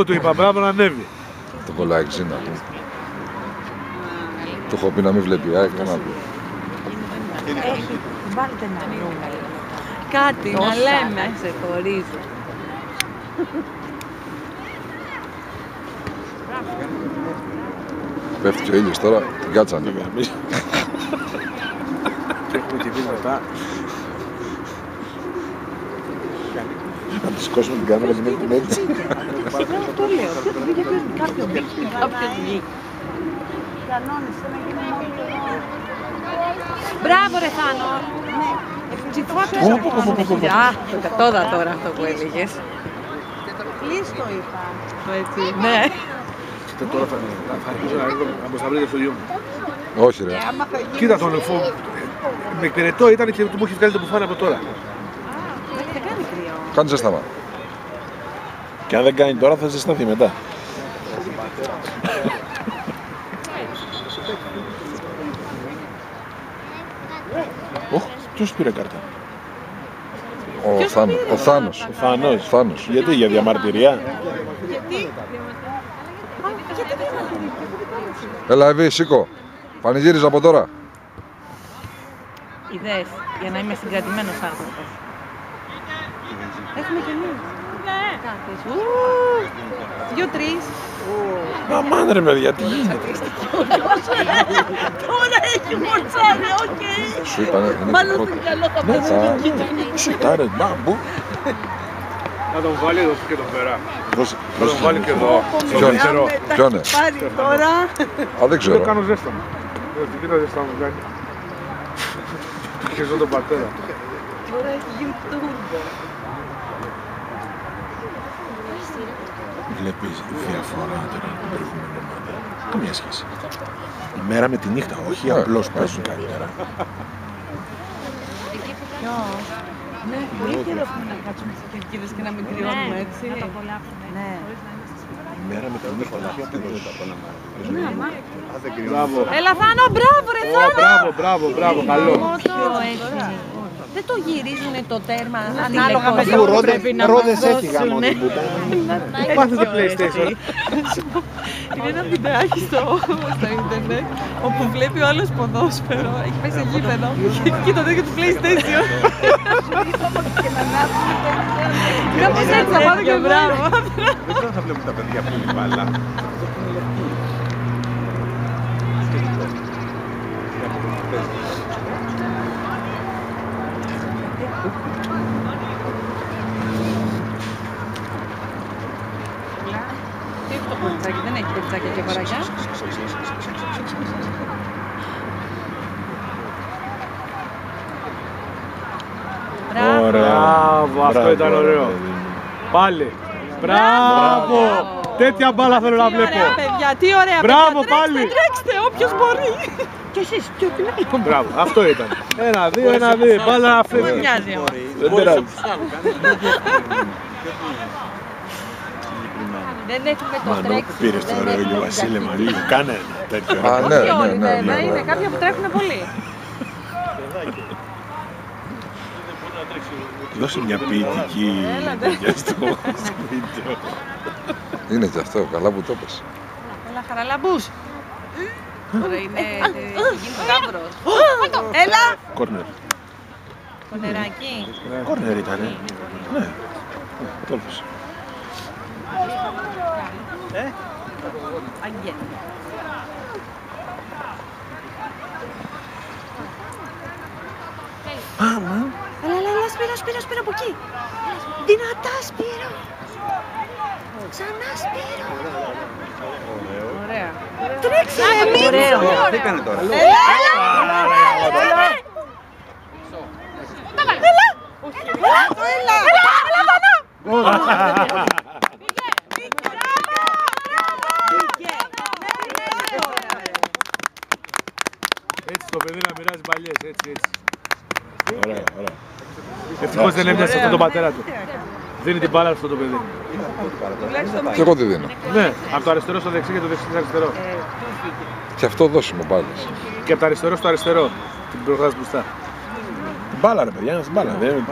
Αυτό του είπα, μπράβο να ανέβει. Το κολλάει ξύνα του. Του έχω πει να μην βλέπει ΑΕΚ, να πει. Βάλτε ένα νούμερο. Κάτι να λέμε. Σε χωρίζω. Πέφτει και ο ήλιος τώρα, την κάτσανε. Και έχουμε και δει μετά. Να τη σηκώσουμε την κάμερα και μέχρι την έτσι. Αυτό λέω. Κάποιος βγήκε. Κανόνισε να γίνουμε όλοι εδώ. Μπράβο ρε Θάνο. Κατόδα τώρα αυτό που έλεγες. Κλείστο είπα. Έτσι. Ναι. Τώρα θα αρχίσω να μας τα βρείτε στο γιο μου. Όχι ρε. Κοίτα τον εφό. Με εκπαιρετώ ήταν και του μου έχει βγάλει το μπουφάν από τώρα. Δεν κάνει κρύο. Κάνει ζεστάμα. Και αν δεν κάνει τώρα θα ζεσταθεί μετά. Ποιος πήρε κάρτα? Ο Θάνος. Ο Θάνος. Γιατί, για διαμαρτυρία? Έλα Εβή, σήκω. Πανηγύριζα από τώρα. Ιδέες για να είμαι συγκρατημένος άνθρωπος. Έχουμε και εμείς. Ναι. Δυο-τρεις. Αμάν ρε παιδιά, τι γίνεται? Τώρα έχει μορτσάρει, οκ. Σου είπα, είναι Μάλλον το στο πρώτο. καλό θα πας. Σουτάρε, μπαμπού. Να τον βάλει εδώ και τον πέρα. Να τον βάλει και εδώ. Ποιον είναι? Πάρει τώρα. Α, δεν Το ξέρω. κάνω ζέσταμα. Κοίτα ζέσταμα μου κάνει. Του χεζώ τον πατέρα. Τώρα έχει γίνει τούρμπο. Βλέπεις διαφορά τώρα την προηγούμενη ομάδα? Καμία σχέση. Η μέρα με τη νύχτα, όχι απλώς παίζουν καλύτερα. Ναι, πολύ καιρό έχουμε να κάτσουμε στις κερκίδες και να μην κρυώνουμε έτσι. Να το απολαύσουμε. Ναι. Η μέρα με τη νύχτα, όχι απλώς. Μπράβο. Έλα Θάνο, μπράβο ρε Θάνο. Μπράβο, καλό. Δεν το γυρίζουνε το τέρμα Ανάλογα με τηλεκοντρόλ. το Πρέπει να Ρόδες μας έφυγαν δώσουνε. όλοι που ήταν. Μάθετε PlayStation. Είναι ένα βιντεάκι στο ίντερνετ όπου βλέπει ο άλλος ποδόσφαιρο, έχει πάει σε γήπεδο και το τέτοιο του PlayStation. Κάπως έτσι θα πάω και μπράβο. Δεν ξέρω αν θα βλέπουν τα παιδιά που είναι μπάλα. Τι έχει το κοριτσάκι, δεν έχει κοριτσάκια και κοράκια. Μπράβο, αυτό ήταν ωραίο. Πάλι. Μπράβο. Τέτοια μπάλα θέλω να βλέπω. Τι ωραία παιδιά, τι ωραία Μπράβο, παιδιά. πάλι. Τρέξτε, όποιος μπορεί. Και εσείς, πιο την Μπράβο, αυτό ήταν. 1-2, μπάλα να φεύγει. Δεν μοιάζει όμως. Δεν πειράζει. Δεν έχουμε το Μανώ, τρέξιμο. πήρες το ωραίο για Βασίλεμα, λίγο κάνε ένα τέτοιο. Α, ναι, Όχι όλοι ναι, βέβαια, ναι. είναι κάποια που τρέχουν πολύ. Δώσε μια ποιητική για στο βίντεο. Είναι και αυτό, καλά που το πες. Έλα χαραλαμπούς. Τώρα είναι γίνει γάβρος. Έλα! Κόρνερ. Το νεράκι. Κόρνερ ήτανε. Ναι. Τόλφος. Αγγέ. Έλα, Σπύρο, από εκεί. Δυνατά, Σπύρο. Ξανά, Σπύρο. Ωραία. Τρέξε, Ωραίο. Τι έκανε τώρα? Έτσι το παιδί να μοιράζει παλιές, έτσι. Ωραία, ωραία. Ευτυχώς δεν έμοιασε αυτό τον πατέρα του. Δίνει την μπάλα αυτό το παιδί. Και εγώ τη δίνω. Ναι, από το αριστερό στο δεξί και το δεξί στο αριστερό. Και αυτό δώσιμο μπάλες. Και από το αριστερό στο αριστερό. Την προχωράς μπροστά. Την μπάλα ρε παιδιά, την μπάλα. Δεν